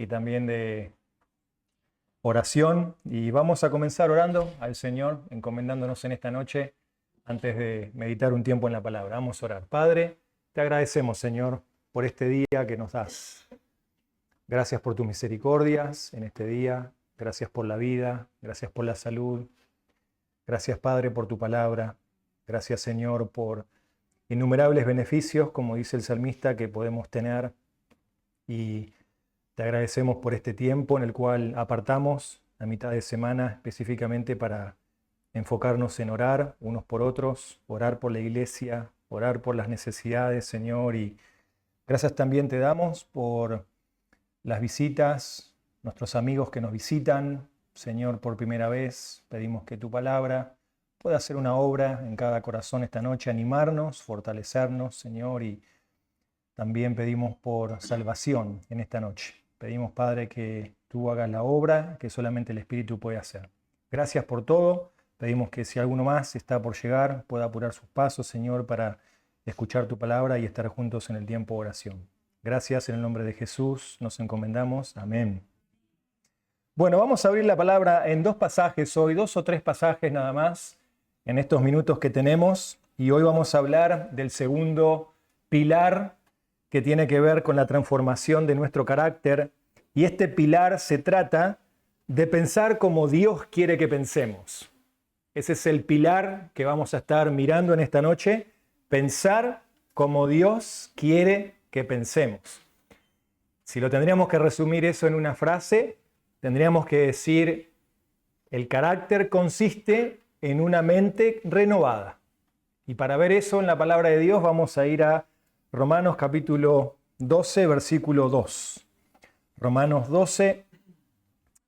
también de oración. Y vamos a comenzar orando al Señor, encomendándonos en esta noche antes de meditar un tiempo en la palabra. Vamos a orar. Padre, te agradecemos, Señor, por este día que nos das. Gracias por tus misericordias en este día. Gracias por la vida. Gracias por la salud. Gracias, Padre, por tu palabra. Gracias, Señor, por innumerables beneficios, como dice el salmista, que podemos tener. Y te agradecemos por este tiempo en el cual apartamos a mitad de semana específicamente para enfocarnos en orar unos por otros, orar por la iglesia, orar por las necesidades, Señor. Y gracias también te damos por las visitas, nuestros amigos que nos visitan, Señor, por primera vez. Pedimos que tu palabra pueda hacer una obra en cada corazón esta noche, animarnos, fortalecernos, Señor, y también pedimos por salvación en esta noche. Pedimos, Padre, que tú hagas la obra que solamente el Espíritu puede hacer. Gracias por todo. Pedimos que si alguno más está por llegar, pueda apurar sus pasos, Señor, para escuchar tu palabra y estar juntos en el tiempo de oración. Gracias, en el nombre de Jesús nos encomendamos. Amén. Bueno, vamos a abrir la palabra en dos pasajes hoy, 2 o 3 pasajes nada más, en estos minutos que tenemos. Y hoy vamos a hablar del segundo pilar que tiene que ver con la transformación de nuestro carácter. Y este pilar se trata de pensar como Dios quiere que pensemos. Ese es el pilar que vamos a estar mirando en esta noche. Pensar como Dios quiere que pensemos. Si lo tendríamos que resumir eso en una frase, tendríamos que decir: el carácter consiste en una mente renovada. Y para ver eso en la palabra de Dios vamos a ir a Romanos capítulo 12, versículo 2. Romanos 12,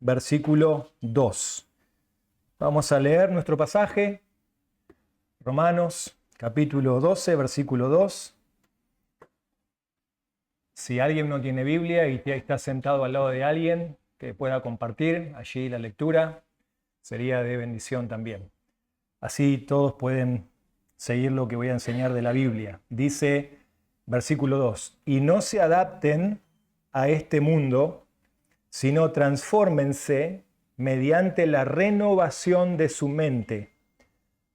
versículo 2. Vamos a leer nuestro pasaje. Romanos capítulo 12, versículo 2. Si alguien no tiene Biblia y está sentado al lado de alguien que pueda compartir allí la lectura, sería de bendición también. Así todos pueden seguir lo que voy a enseñar de la Biblia. Dice, versículo 2, y no se adapten a este mundo, sino transfórmense mediante la renovación de su mente,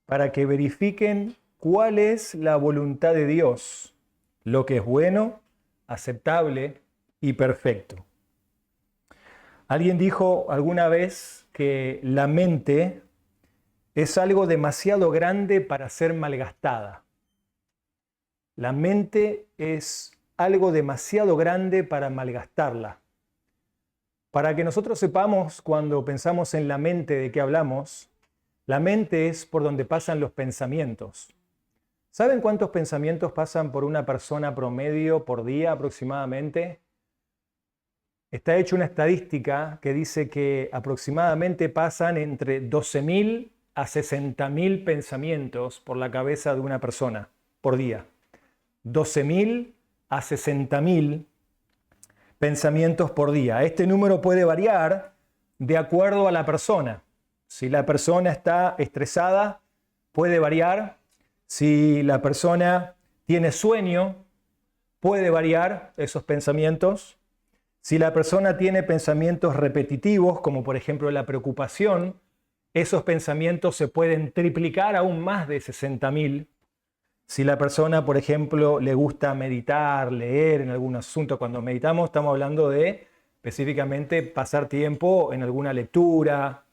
para que verifiquen cuál es la voluntad de Dios, lo que es bueno, aceptable y perfecto. Alguien dijo alguna vez que la mente es algo demasiado grande para ser malgastada. La mente es algo demasiado grande para malgastarla. Para que nosotros sepamos cuando pensamos en la mente de qué hablamos, la mente es por donde pasan los pensamientos. ¿Saben cuántos pensamientos pasan por una persona promedio por día aproximadamente? Está hecha una estadística que dice que aproximadamente pasan entre 12.000 a 60.000 pensamientos por la cabeza de una persona por día. 12.000 a 60.000 pensamientos por día. Este número puede variar de acuerdo a la persona. Si la persona está estresada, puede variar. Si la persona tiene sueño, puede variar esos pensamientos. Si la persona tiene pensamientos repetitivos, como por ejemplo la preocupación, esos pensamientos se pueden triplicar aún más de 60.000. Si la persona, por ejemplo, le gusta meditar, leer en algún asunto, cuando meditamos estamos hablando de específicamente pasar tiempo en alguna lectura,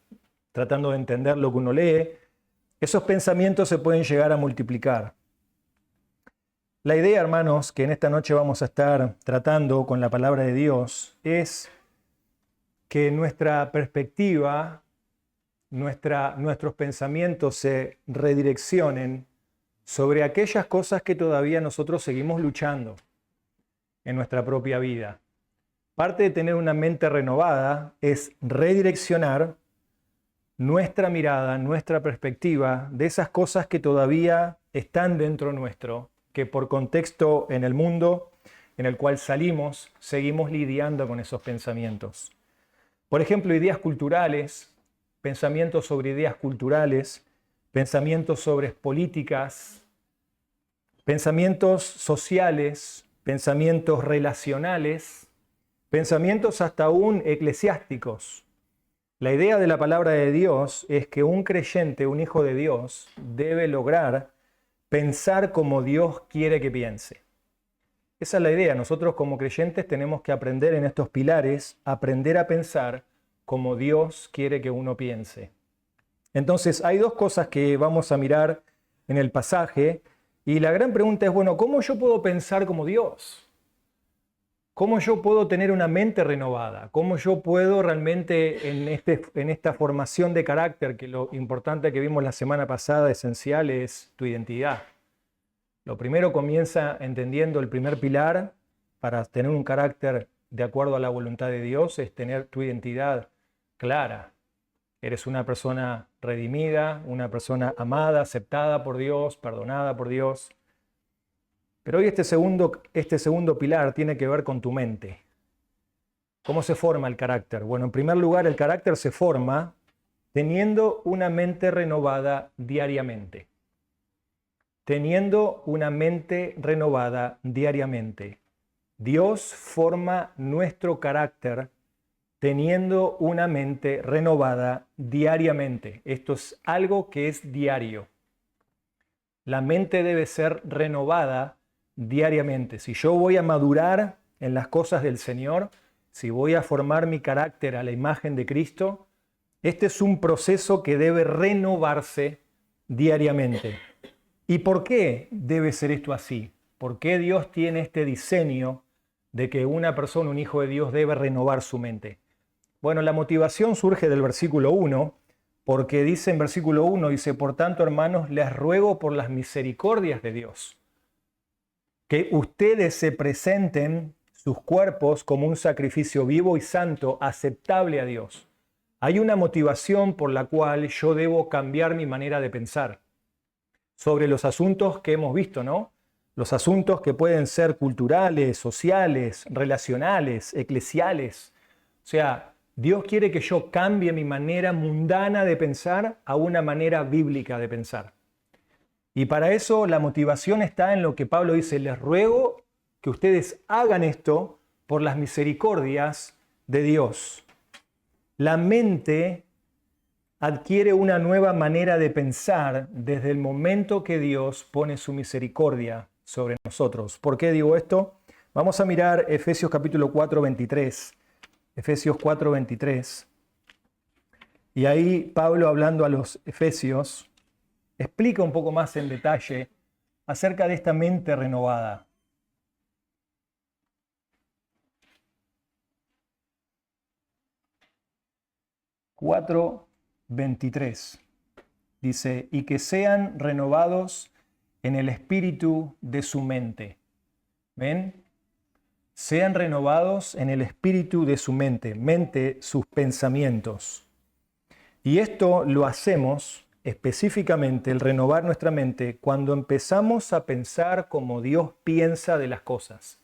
tratando de entender lo que uno lee, esos pensamientos se pueden llegar a multiplicar. La idea, hermanos, que en esta noche vamos a estar tratando con la palabra de Dios es que nuestra perspectiva, nuestros pensamientos se redireccionen sobre aquellas cosas que todavía nosotros seguimos luchando en nuestra propia vida. Parte de tener una mente renovada es redireccionar nuestra mirada, nuestra perspectiva de esas cosas que todavía están dentro nuestro, que por contexto en el mundo en el cual salimos, seguimos lidiando con esos pensamientos. Por ejemplo, ideas culturales, pensamientos sobre ideas culturales, pensamientos sobre políticas, pensamientos sociales, pensamientos relacionales, pensamientos hasta aún eclesiásticos. La idea de la palabra de Dios es que un creyente, un hijo de Dios, debe lograr pensar como Dios quiere que piense. Esa es la idea. Nosotros como creyentes tenemos que aprender en estos pilares, aprender a pensar como Dios quiere que uno piense. Entonces, hay dos cosas que vamos a mirar en el pasaje, y la gran pregunta es, bueno, ¿cómo yo puedo pensar como Dios? ¿Cómo yo puedo tener una mente renovada? ¿Cómo yo puedo realmente en esta formación de carácter, que lo importante que vimos la semana pasada, esencial, es tu identidad? Lo primero comienza entendiendo el primer pilar para tener un carácter de acuerdo a la voluntad de Dios, es tener tu identidad clara. Eres una persona redimida, una persona amada, aceptada por Dios, perdonada por Dios. Pero hoy este segundo pilar tiene que ver con tu mente. ¿Cómo se forma el carácter? Bueno, en primer lugar, el carácter se forma teniendo una mente renovada diariamente. Teniendo una mente renovada diariamente. Dios forma nuestro carácter teniendo una mente renovada diariamente. Esto es algo que es diario. La mente debe ser renovada diariamente. Si yo voy a madurar en las cosas del Señor, si voy a formar mi carácter a la imagen de Cristo, este es un proceso que debe renovarse diariamente. ¿Y por qué debe ser esto así? ¿Por qué Dios tiene este diseño de que una persona, un hijo de Dios, debe renovar su mente? Bueno, la motivación surge del versículo 1, porque dice en versículo 1, dice, por tanto, hermanos, les ruego por las misericordias de Dios, que ustedes se presenten sus cuerpos como un sacrificio vivo y santo, aceptable a Dios. Hay una motivación por la cual yo debo cambiar mi manera de pensar sobre los asuntos que hemos visto, ¿no? Los asuntos que pueden ser culturales, sociales, relacionales, eclesiales. O sea, Dios quiere que yo cambie mi manera mundana de pensar a una manera bíblica de pensar. Y para eso la motivación está en lo que Pablo dice, les ruego que ustedes hagan esto por las misericordias de Dios. La mente adquiere una nueva manera de pensar desde el momento que Dios pone su misericordia sobre nosotros. ¿Por qué digo esto? Vamos a mirar Efesios capítulo 4, 23. Efesios 4, 23. Y ahí Pablo, hablando a los efesios, explica un poco más en detalle acerca de esta mente renovada. 4:23 dice, y que sean renovados en el espíritu de su mente. ¿Ven? Sean renovados en el espíritu de su mente, sus pensamientos. Y esto lo hacemos específicamente, el renovar nuestra mente, cuando empezamos a pensar como Dios piensa de las cosas.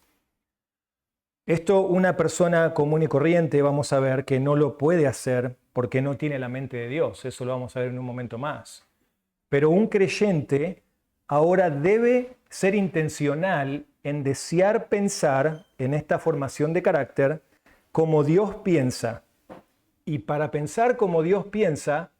Esto una persona común y corriente vamos a ver que no lo puede hacer porque no tiene la mente de Dios. Eso lo vamos a ver en un momento más. Pero un creyente ahora debe ser intencional en desear pensar en esta formación de carácter como Dios piensa. Y para pensar como Dios piensa,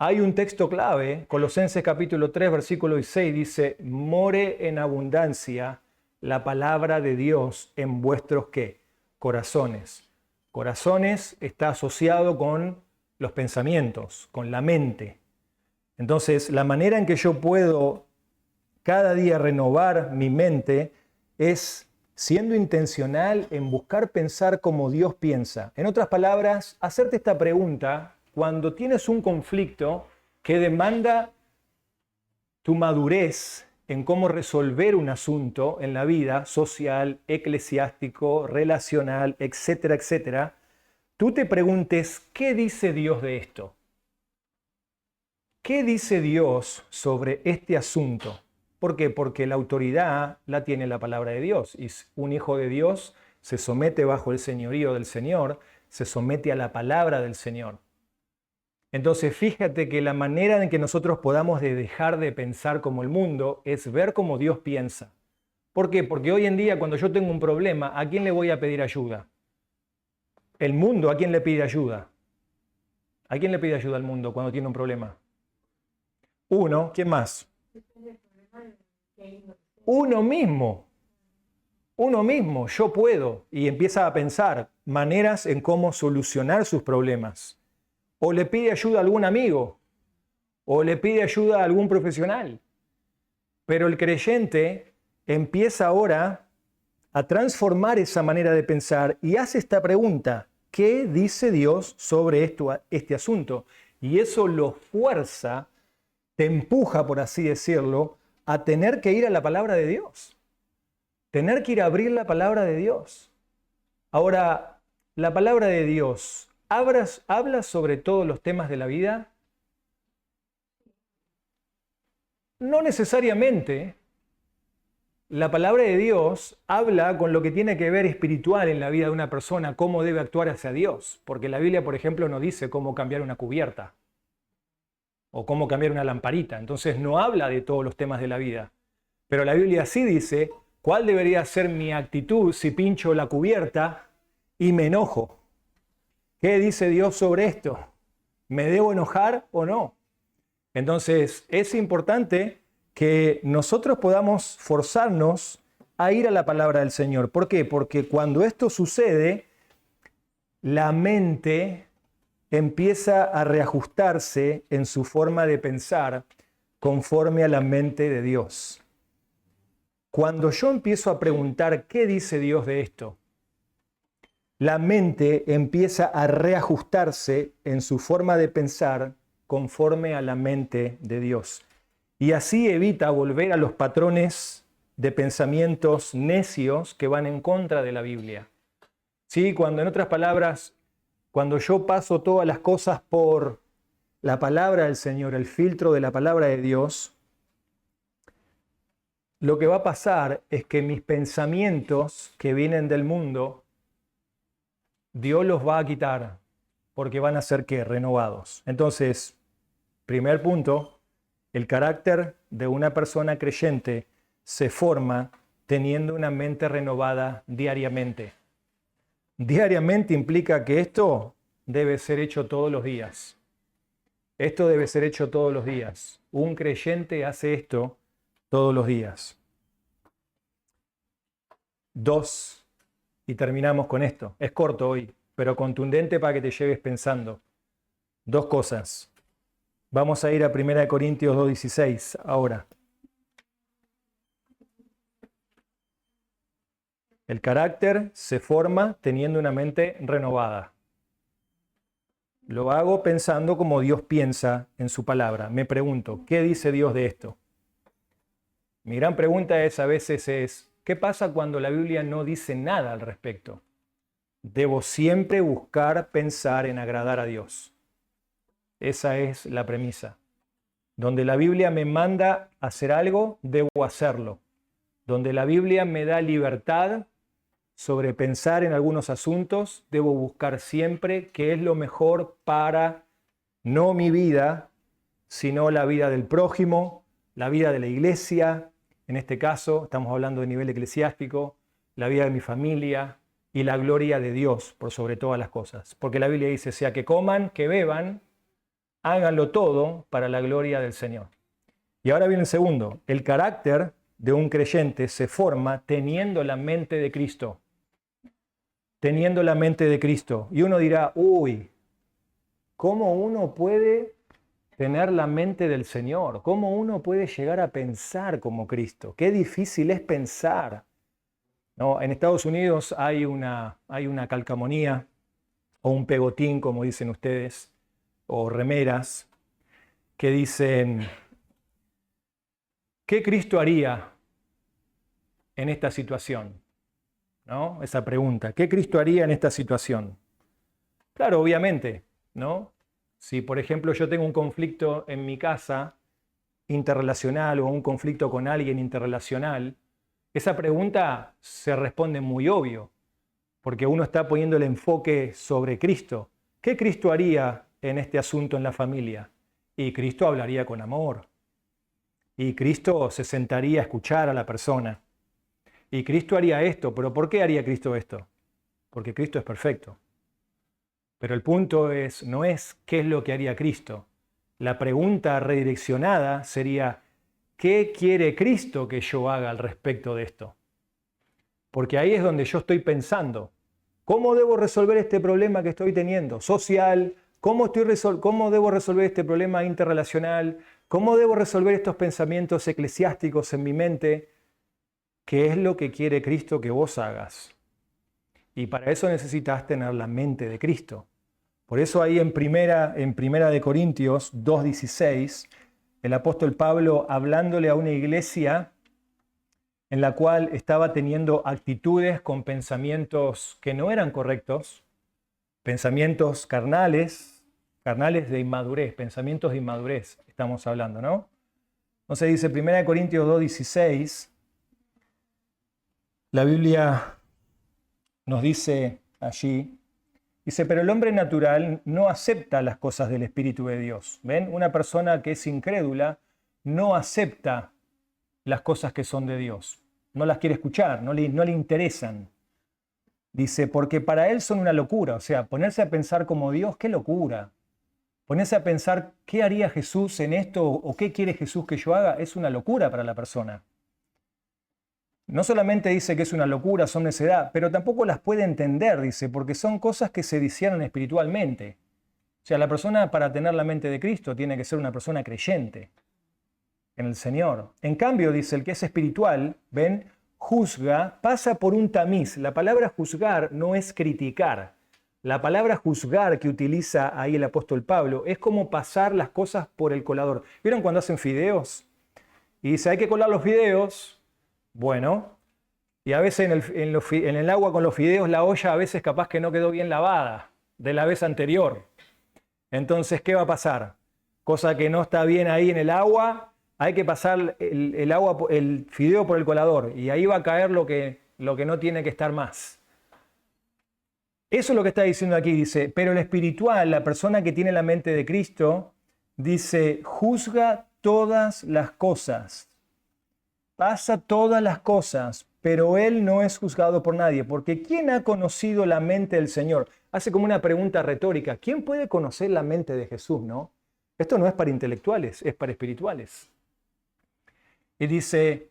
hay un texto clave, Colosenses capítulo 3, versículo 6, dice, more en abundancia la palabra de Dios en vuestros ¿qué? Corazones. Corazones está asociado con los pensamientos, con la mente. Entonces, la manera en que yo puedo cada día renovar mi mente es siendo intencional en buscar pensar como Dios piensa. En otras palabras, hacerte esta pregunta cuando tienes un conflicto que demanda tu madurez en cómo resolver un asunto en la vida social, eclesiástico, relacional, etcétera, etcétera. Tú te preguntes, ¿qué dice Dios de esto? ¿Qué dice Dios sobre este asunto? ¿Por qué? Porque la autoridad la tiene la palabra de Dios. Y un hijo de Dios se somete bajo el señorío del Señor, se somete a la palabra del Señor. Entonces, fíjate que la manera en que nosotros podamos dejar de pensar como el mundo es ver como Dios piensa. ¿Por qué? Porque hoy en día, cuando yo tengo un problema, ¿a quién le voy a pedir ayuda? El mundo, ¿a quién le pide ayuda? ¿A quién le pide ayuda al mundo cuando tiene un problema? Uno, ¿quién más? Uno mismo. Uno mismo, yo puedo. Y empieza a pensar maneras en cómo solucionar sus problemas. O le pide ayuda a algún amigo. O le pide ayuda a algún profesional. Pero el creyente empieza ahora a transformar esa manera de pensar y hace esta pregunta: ¿qué dice Dios sobre este asunto? Y eso lo fuerza, te empuja, por así decirlo, a tener que ir a la palabra de Dios. Tener que ir a abrir la palabra de Dios. Ahora, la palabra de Dios, ¿habla sobre todos los temas de la vida? No necesariamente. La palabra de Dios habla con lo que tiene que ver espiritual en la vida de una persona, cómo debe actuar hacia Dios. Porque la Biblia, por ejemplo, no dice cómo cambiar una cubierta o cómo cambiar una lamparita. Entonces no habla de todos los temas de la vida. Pero la Biblia sí dice cuál debería ser mi actitud si pincho la cubierta y me enojo. ¿Qué dice Dios sobre esto? ¿Me debo enojar o no? Entonces es importante que nosotros podamos forzarnos a ir a la palabra del Señor. ¿Por qué? Porque cuando esto sucede, la mente empieza a reajustarse en su forma de pensar conforme a la mente de Dios. Cuando yo empiezo a preguntar qué dice Dios de esto, la mente empieza a reajustarse en su forma de pensar conforme a la mente de Dios. Y así evita volver a los patrones de pensamientos necios que van en contra de la Biblia. ¿Sí? Cuando, en otras palabras, cuando yo paso todas las cosas por la palabra del Señor, el filtro de la palabra de Dios, lo que va a pasar es que mis pensamientos que vienen del mundo, Dios los va a quitar, porque van a ser ¿qué? Renovados. Entonces, primer punto, el carácter de una persona creyente se forma teniendo una mente renovada diariamente. Diariamente implica que esto debe ser hecho todos los días. Esto debe ser hecho todos los días. Un creyente hace esto todos los días. 2, y terminamos con esto. Es corto hoy, pero contundente para que te lleves pensando. 2 cosas. Vamos a ir a 1 Corintios 2:16 ahora. El carácter se forma teniendo una mente renovada. Lo hago pensando como Dios piensa en su palabra. Me pregunto, ¿qué dice Dios de esto? Mi gran pregunta a veces es, ¿qué pasa cuando la Biblia no dice nada al respecto? Debo siempre buscar pensar en agradar a Dios. Esa es la premisa. Donde la Biblia me manda a hacer algo, debo hacerlo. Donde la Biblia me da libertad sobre pensar en algunos asuntos, debo buscar siempre qué es lo mejor para no mi vida, sino la vida del prójimo, la vida de la iglesia. En este caso, estamos hablando de nivel eclesiástico, la vida de mi familia y la gloria de Dios por sobre todas las cosas. Porque la Biblia dice, sea que coman, que beban, háganlo todo para la gloria del Señor. Y ahora viene el segundo. El carácter de un creyente se forma teniendo la mente de Cristo. Teniendo la mente de Cristo. Y uno dirá, uy, ¿cómo uno puede tener la mente del Señor? ¿Cómo uno puede llegar a pensar como Cristo? Qué difícil es pensar. ¿No? En Estados Unidos hay una calcamonía o un pegotín, como dicen ustedes, o remeras, que dicen, ¿qué Cristo haría en esta situación? ¿No? Esa pregunta, ¿qué Cristo haría en esta situación? Claro, obviamente, ¿no? Si, por ejemplo, yo tengo un conflicto en mi casa interrelacional o un conflicto con alguien interrelacional, esa pregunta se responde muy obvio, porque uno está poniendo el enfoque sobre Cristo. ¿Qué Cristo haría en este asunto en la familia? Y Cristo hablaría con amor. Y Cristo se sentaría a escuchar a la persona. Y Cristo haría esto, pero ¿por qué haría Cristo esto? Porque Cristo es perfecto. Pero el punto no es qué es lo que haría Cristo. La pregunta redireccionada sería, ¿qué quiere Cristo que yo haga al respecto de esto? Porque ahí es donde yo estoy pensando. ¿Cómo debo resolver este problema que estoy teniendo? Social, ¿cómo debo resolver este problema interrelacional? ¿Cómo debo resolver estos pensamientos eclesiásticos en mi mente? ¿Qué es lo que quiere Cristo que vos hagas? Y para eso necesitas tener la mente de Cristo. Por eso ahí en primera de Corintios 2:16, el apóstol Pablo, hablándole a una iglesia en la cual estaba teniendo actitudes con pensamientos que no eran correctos, pensamientos carnales de inmadurez, pensamientos de inmadurez, estamos hablando, ¿no? Entonces dice 1 Corintios 2:16, la Biblia nos dice allí, dice, pero el hombre natural no acepta las cosas del Espíritu de Dios. ¿Ven? Una persona que es incrédula no acepta las cosas que son de Dios. No las quiere escuchar, no le interesan. Dice, porque para él son una locura. O sea, ponerse a pensar como Dios, qué locura. Ponerse a pensar qué haría Jesús en esto o qué quiere Jesús que yo haga, es una locura para la persona. No solamente dice que es una locura, son necedad, pero tampoco las puede entender, dice, porque son cosas que se disciernen espiritualmente. O sea, la persona para tener la mente de Cristo tiene que ser una persona creyente en el Señor. En cambio, dice, el que es espiritual, ven, juzga, pasa por un tamiz. La palabra juzgar no es criticar. La palabra juzgar que utiliza ahí el apóstol Pablo es como pasar las cosas por el colador. ¿Vieron cuando hacen fideos? Y dice, hay que colar los fideos. Bueno, y a veces en el agua con los fideos la olla a veces capaz que no quedó bien lavada de la vez anterior. Entonces, ¿qué va a pasar? Cosa que no está bien ahí en el agua, hay que pasar el fideo por el colador y ahí va a caer lo que no tiene que estar más. Eso es lo que está diciendo aquí, dice, pero el espiritual, la persona que tiene la mente de Cristo, dice, juzga todas las cosas. Pasa todas las cosas, pero él no es juzgado por nadie, porque ¿quién ha conocido la mente del Señor? Hace como una pregunta retórica. ¿Quién puede conocer la mente de Jesús, no? Esto no es para intelectuales, es para espirituales. Y dice,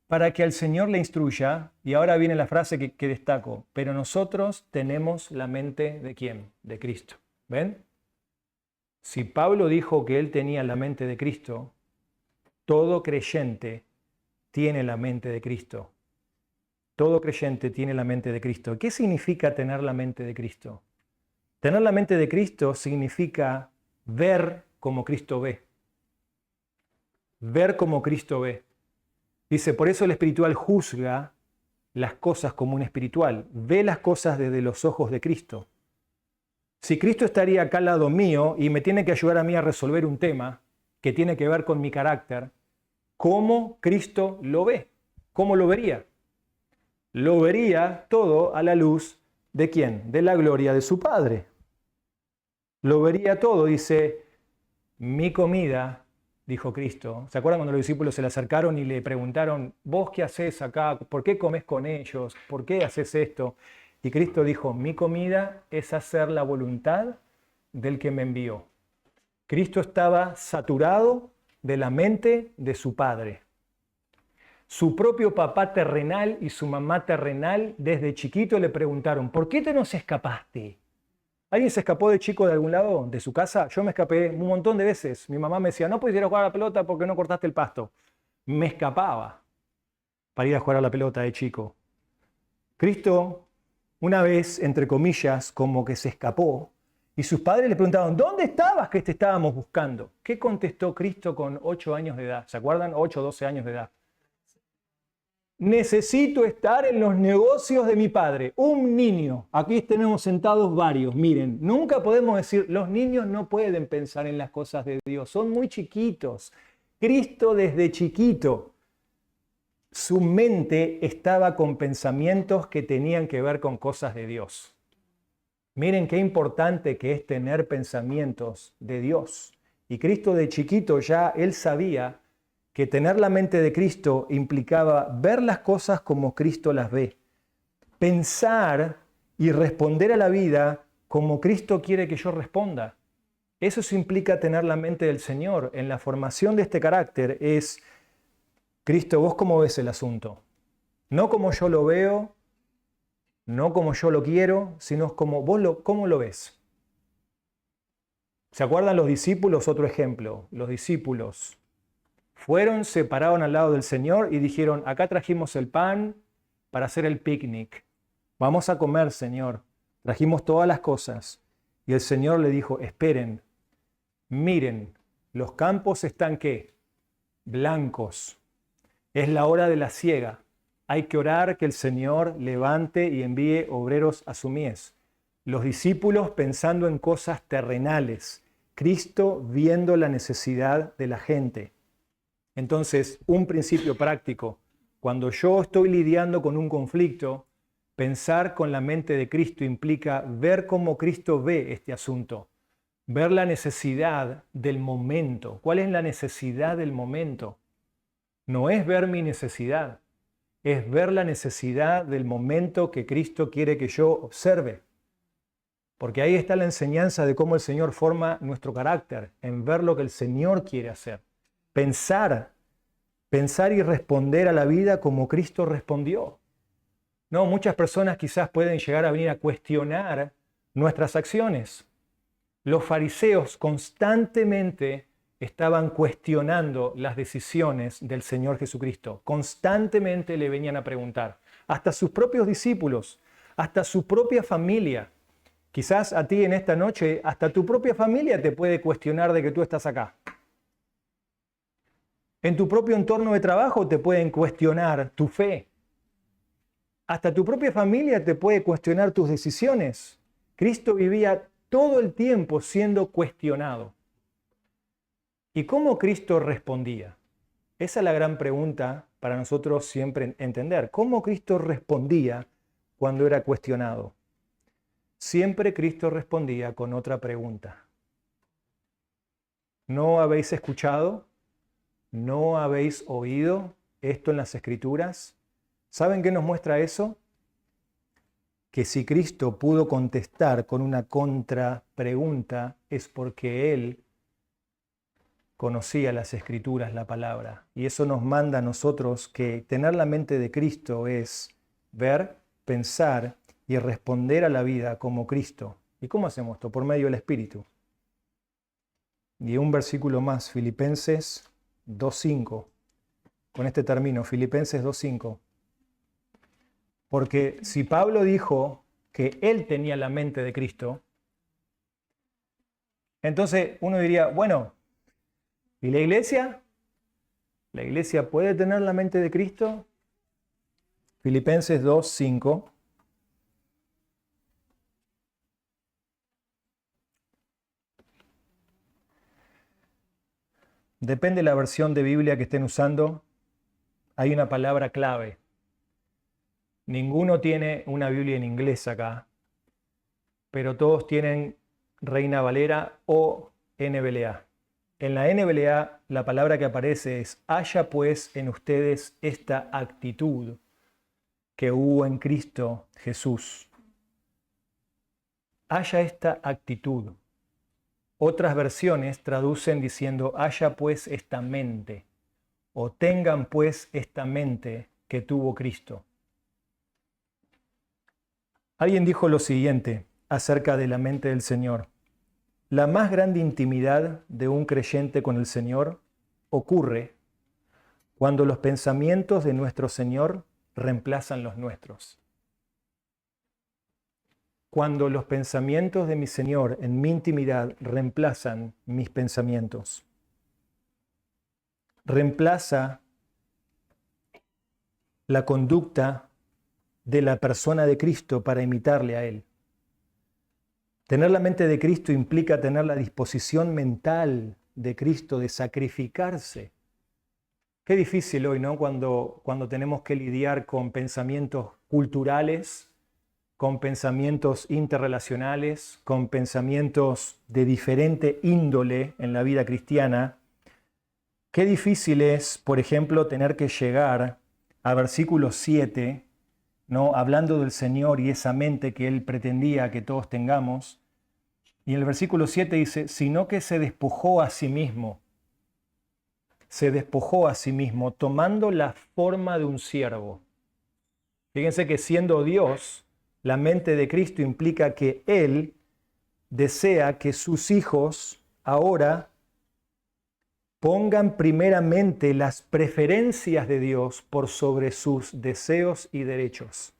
para que al Señor le instruya, y ahora viene la frase que destaco, pero nosotros tenemos la mente ¿de quién? De Cristo. ¿Ven? Si Pablo dijo que él tenía la mente de Cristo, todo creyente tiene la mente de Cristo. Todo creyente tiene la mente de Cristo. ¿Qué significa tener la mente de Cristo? Tener la mente de Cristo significa ver como Cristo ve. Ver como Cristo ve. Dice, por eso el espiritual juzga las cosas como un espiritual. Ve las cosas desde los ojos de Cristo. Si Cristo estaría acá al lado mío y me tiene que ayudar a mí a resolver un tema que tiene que ver con mi carácter, ¿cómo Cristo lo ve? ¿Cómo lo vería? Lo vería todo a la luz ¿de quién? De la gloria de su Padre. Lo vería todo, dice, mi comida, dijo Cristo. ¿Se acuerdan cuando los discípulos se le acercaron y le preguntaron, vos qué haces acá? ¿Por qué comes con ellos? ¿Por qué haces esto? Y Cristo dijo, mi comida es hacer la voluntad del que me envió. Cristo estaba saturado de la mente de su Padre. Su propio papá terrenal y su mamá terrenal desde chiquito le preguntaron, ¿por qué te nos escapaste? ¿Alguien se escapó de chico de algún lado, de su casa? Yo me escapé un montón de veces. Mi mamá me decía, no puedes ir a jugar a la pelota porque no cortaste el pasto. Me escapaba para ir a jugar a la pelota de chico. Cristo, una vez, entre comillas, como que se escapó, y sus padres le preguntaron, ¿dónde estabas que te estábamos buscando? ¿Qué contestó Cristo con 8 años de edad? ¿Se acuerdan? 8 o 12 años de edad. Necesito estar en los negocios de mi Padre. Un niño. Aquí tenemos sentados varios. Miren, nunca podemos decir, los niños no pueden pensar en las cosas de Dios. Son muy chiquitos. Cristo desde chiquito, su mente estaba con pensamientos que tenían que ver con cosas de Dios. Miren qué importante que es tener pensamientos de Dios. Y Cristo de chiquito ya, él sabía que tener la mente de Cristo implicaba ver las cosas como Cristo las ve. Pensar y responder a la vida como Cristo quiere que yo responda. Eso implica tener la mente del Señor. En la formación de este carácter es, Cristo, ¿vos cómo ves el asunto? No como yo lo veo, no como yo lo quiero, sino como cómo lo ves. ¿Se acuerdan los discípulos? Otro ejemplo. Los discípulos fueron, se pararon al lado del Señor y dijeron, acá trajimos el pan para hacer el picnic. Vamos a comer, Señor. Trajimos todas las cosas. Y el Señor le dijo, esperen, miren, los campos están ¿qué? Blancos. Es la hora de la siega. Hay que orar que el Señor levante y envíe obreros a su mies. Los discípulos pensando en cosas terrenales. Cristo viendo la necesidad de la gente. Entonces, un principio práctico. Cuando yo estoy lidiando con un conflicto, pensar con la mente de Cristo implica ver cómo Cristo ve este asunto. Ver la necesidad del momento. ¿Cuál es la necesidad del momento? No es ver mi necesidad, es ver la necesidad del momento que Cristo quiere que yo observe. Porque ahí está la enseñanza de cómo el Señor forma nuestro carácter, en ver lo que el Señor quiere hacer. Pensar y responder a la vida como Cristo respondió. No, muchas personas quizás pueden llegar a venir a cuestionar nuestras acciones. Los fariseos constantemente estaban cuestionando las decisiones del Señor Jesucristo. Constantemente le venían a preguntar. Hasta sus propios discípulos, hasta su propia familia. Quizás a ti en esta noche, hasta tu propia familia te puede cuestionar de que tú estás acá. En tu propio entorno de trabajo te pueden cuestionar tu fe. Hasta tu propia familia te puede cuestionar tus decisiones. Cristo vivía todo el tiempo siendo cuestionado. ¿Y cómo Cristo respondía? Esa es la gran pregunta para nosotros siempre entender. ¿Cómo Cristo respondía cuando era cuestionado? Siempre Cristo respondía con otra pregunta. ¿No habéis escuchado? ¿No habéis oído esto en las Escrituras? ¿Saben qué nos muestra eso? Que si Cristo pudo contestar con una contrapregunta es porque Él conocía las Escrituras, la palabra. Y eso nos manda a nosotros que tener la mente de Cristo es ver, pensar y responder a la vida como Cristo. ¿Y cómo hacemos esto? Por medio del Espíritu. Y un versículo más, Filipenses 2:5. Con este término, Filipenses 2:5. Porque si Pablo dijo que él tenía la mente de Cristo, entonces uno diría, bueno, ¿y la iglesia? ¿La iglesia puede tener la mente de Cristo? Filipenses 2:5. Depende de la versión de Biblia que estén usando, hay una palabra clave. Ninguno tiene una Biblia en inglés acá, pero todos tienen Reina Valera o NVLA. En la NVLA la palabra que aparece es: haya pues en ustedes esta actitud que hubo en Cristo Jesús. Haya esta actitud. Otras versiones traducen diciendo: haya pues esta mente, o tengan pues esta mente que tuvo Cristo. Alguien dijo lo siguiente acerca de la mente del Señor: la más grande intimidad de un creyente con el Señor ocurre cuando los pensamientos de nuestro Señor reemplazan los nuestros. Cuando los pensamientos de mi Señor en mi intimidad reemplazan mis pensamientos. Reemplaza la conducta de la persona de Cristo para imitarle a Él. Tener la mente de Cristo implica tener la disposición mental de Cristo de sacrificarse. Qué difícil hoy, ¿no? Cuando tenemos que lidiar con pensamientos culturales, con pensamientos interrelacionales, con pensamientos de diferente índole en la vida cristiana. Qué difícil es, por ejemplo, tener que llegar a versículo 7, ¿no? Hablando del Señor y esa mente que Él pretendía que todos tengamos, Y en el versículo 7 dice, sino que se despojó a sí mismo, tomando la forma de un siervo. Fíjense que siendo Dios, la mente de Cristo implica que Él desea que sus hijos ahora pongan primeramente las preferencias de Dios por sobre sus deseos y derechos.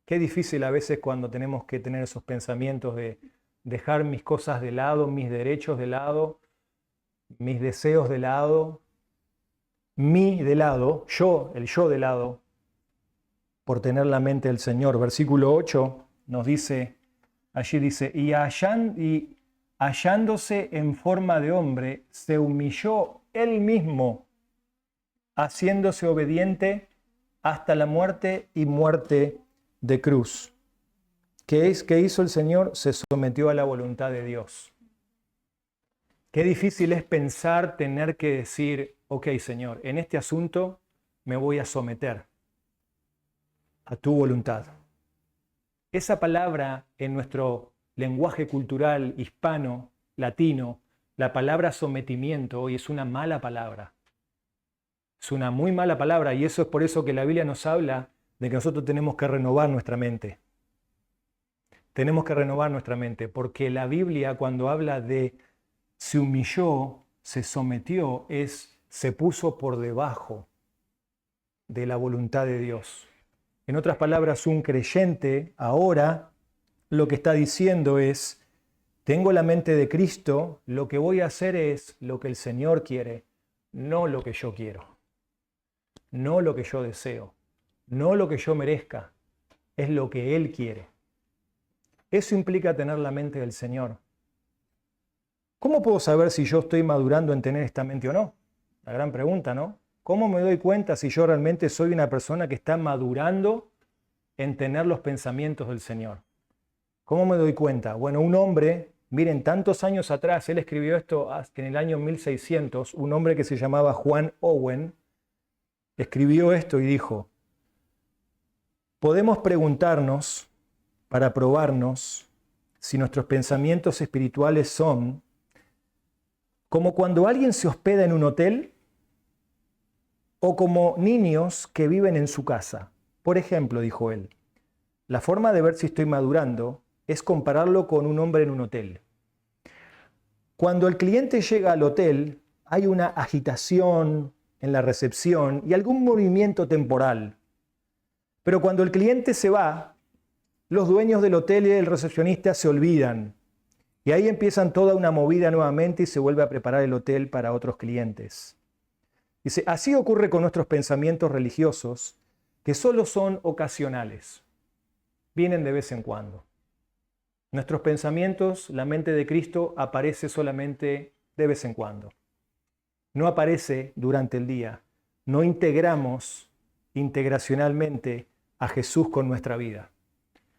Qué difícil a veces cuando tenemos que tener esos pensamientos de dejar mis cosas de lado, mis derechos de lado, mis deseos de lado, mí de lado, el yo de lado, por tener la mente del Señor. Versículo 8 nos dice, allí dice, y hallándose en forma de hombre, se humilló él mismo, haciéndose obediente hasta la muerte y muerte de cruz. ¿Qué hizo el Señor? Se sometió a la voluntad de Dios. Qué difícil es pensar tener que decir, ok, Señor, en este asunto me voy a someter a tu voluntad. Esa palabra en nuestro lenguaje cultural hispano, latino, la palabra sometimiento hoy es una mala palabra. Es una muy mala palabra y eso es por eso que la Biblia nos habla de que nosotros tenemos que renovar nuestra mente. Tenemos que renovar nuestra mente porque la Biblia cuando habla de se humilló, se sometió, se puso por debajo de la voluntad de Dios. En otras palabras, un creyente ahora lo que está diciendo es, tengo la mente de Cristo, lo que voy a hacer es lo que el Señor quiere, no lo que yo quiero, no lo que yo deseo, no lo que yo merezca, es lo que Él quiere. Eso implica tener la mente del Señor. ¿Cómo puedo saber si yo estoy madurando en tener esta mente o no? La gran pregunta, ¿no? ¿Cómo me doy cuenta si yo realmente soy una persona que está madurando en tener los pensamientos del Señor? ¿Cómo me doy cuenta? Bueno, un hombre, miren, tantos años atrás, él escribió esto en el año 1600, un hombre que se llamaba Juan Owen, escribió esto y dijo, podemos preguntarnos, para probarnos, si nuestros pensamientos espirituales son como cuando alguien se hospeda en un hotel o como niños que viven en su casa. Por ejemplo, dijo él, la forma de ver si estoy madurando es compararlo con un hombre en un hotel. Cuando el cliente llega al hotel, hay una agitación en la recepción y algún movimiento temporal. Pero cuando el cliente se va, los dueños del hotel y el recepcionista se olvidan. Y ahí empiezan toda una movida nuevamente y se vuelve a preparar el hotel para otros clientes. Dice, así ocurre con nuestros pensamientos religiosos, que solo son ocasionales. Vienen de vez en cuando. Nuestros pensamientos, la mente de Cristo, aparece solamente de vez en cuando. No aparece durante el día. No integramos integracionalmente a Jesús con nuestra vida.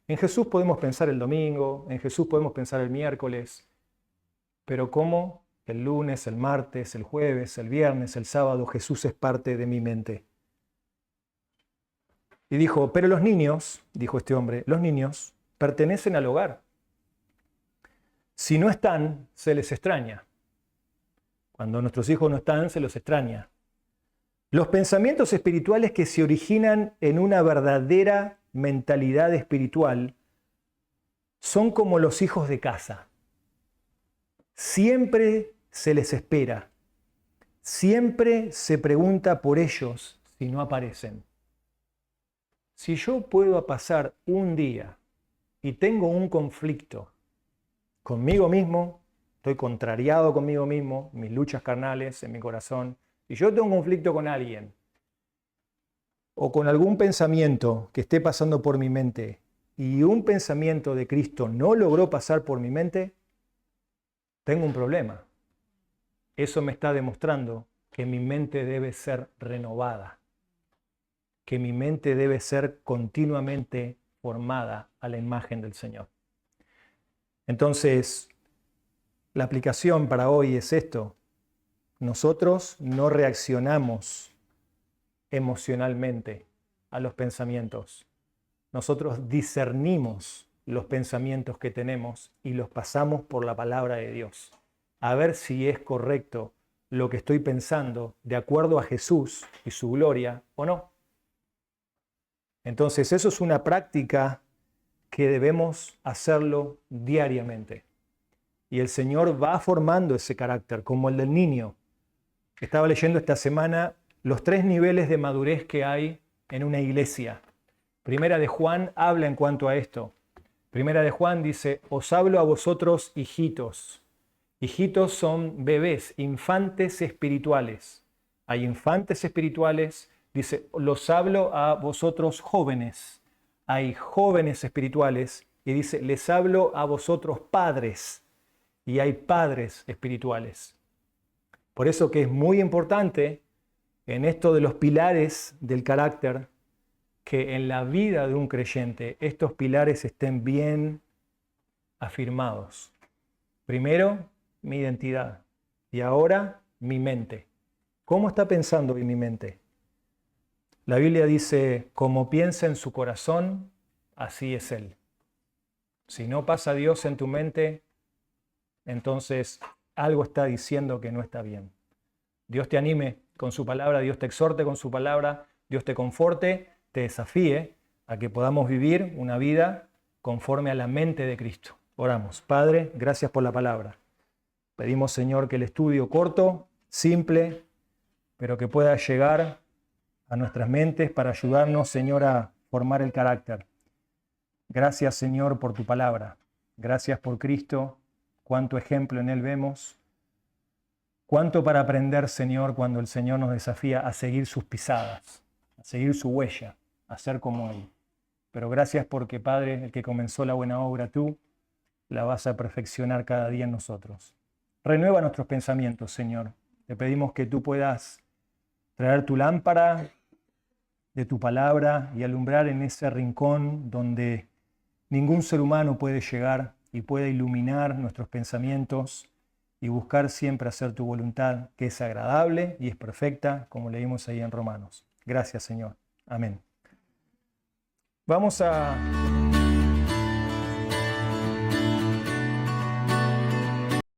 En Jesús podemos pensar el domingo, en Jesús podemos pensar el miércoles, pero ¿cómo? El lunes, el martes, el jueves, el viernes, el sábado, Jesús es parte de mi mente. Y dijo, pero los niños, dijo este hombre, los niños pertenecen al hogar. Si no están, se les extraña. Cuando nuestros hijos no están, se los extraña. Los pensamientos espirituales que se originan en una verdadera mentalidad espiritual son como los hijos de casa. Siempre se les espera. Siempre se pregunta por ellos si no aparecen. Si yo puedo pasar un día y tengo un conflicto conmigo mismo, estoy contrariado conmigo mismo, mis luchas carnales en mi corazón, y yo tengo un conflicto con alguien o con algún pensamiento que esté pasando por mi mente y un pensamiento de Cristo no logró pasar por mi mente, tengo un problema. Eso me está demostrando que mi mente debe ser renovada, que mi mente debe ser continuamente formada a la imagen del Señor. Entonces, la aplicación para hoy es esto. Nosotros no reaccionamos emocionalmente a los pensamientos. Nosotros discernimos los pensamientos que tenemos y los pasamos por la palabra de Dios. A ver si es correcto lo que estoy pensando de acuerdo a Jesús y su gloria o no. Entonces, eso es una práctica que debemos hacerlo diariamente. Y el Señor va formando ese carácter, como el del niño. Estaba leyendo esta semana los 3 niveles de madurez que hay en una iglesia. Primera de Juan habla en cuanto a esto. Primera de Juan dice, os hablo a vosotros, hijitos. Hijitos son bebés, infantes espirituales. Hay infantes espirituales, dice, los hablo a vosotros jóvenes. Hay jóvenes espirituales y dice, les hablo a vosotros padres. Y hay padres espirituales. Por eso que es muy importante en esto de los pilares del carácter, que en la vida de un creyente estos pilares estén bien afirmados. Primero, mi identidad. Y ahora, mi mente. ¿Cómo está pensando hoy mi mente? La Biblia dice, como piensa en su corazón, así es él. Si no pasa Dios en tu mente, entonces algo está diciendo que no está bien. Dios te anime con su palabra, Dios te exhorte con su palabra, Dios te conforte, te desafíe a que podamos vivir una vida conforme a la mente de Cristo. Oramos. Padre, gracias por la palabra. Pedimos, Señor, que el estudio corto, simple, pero que pueda llegar a nuestras mentes para ayudarnos, Señor, a formar el carácter. Gracias, Señor, por tu palabra. Gracias por Cristo. Cuánto ejemplo en Él vemos. Cuánto para aprender, Señor, cuando el Señor nos desafía a seguir sus pisadas, a seguir su huella, a ser como Él. Pero gracias porque, Padre, el que comenzó la buena obra, tú la vas a perfeccionar cada día en nosotros. Renueva nuestros pensamientos, Señor. Te pedimos que tú puedas traer tu lámpara de tu palabra y alumbrar en ese rincón donde ningún ser humano puede llegar y puede iluminar nuestros pensamientos y buscar siempre hacer tu voluntad, que es agradable y es perfecta, como leímos ahí en Romanos. Gracias, Señor. Amén. Vamos a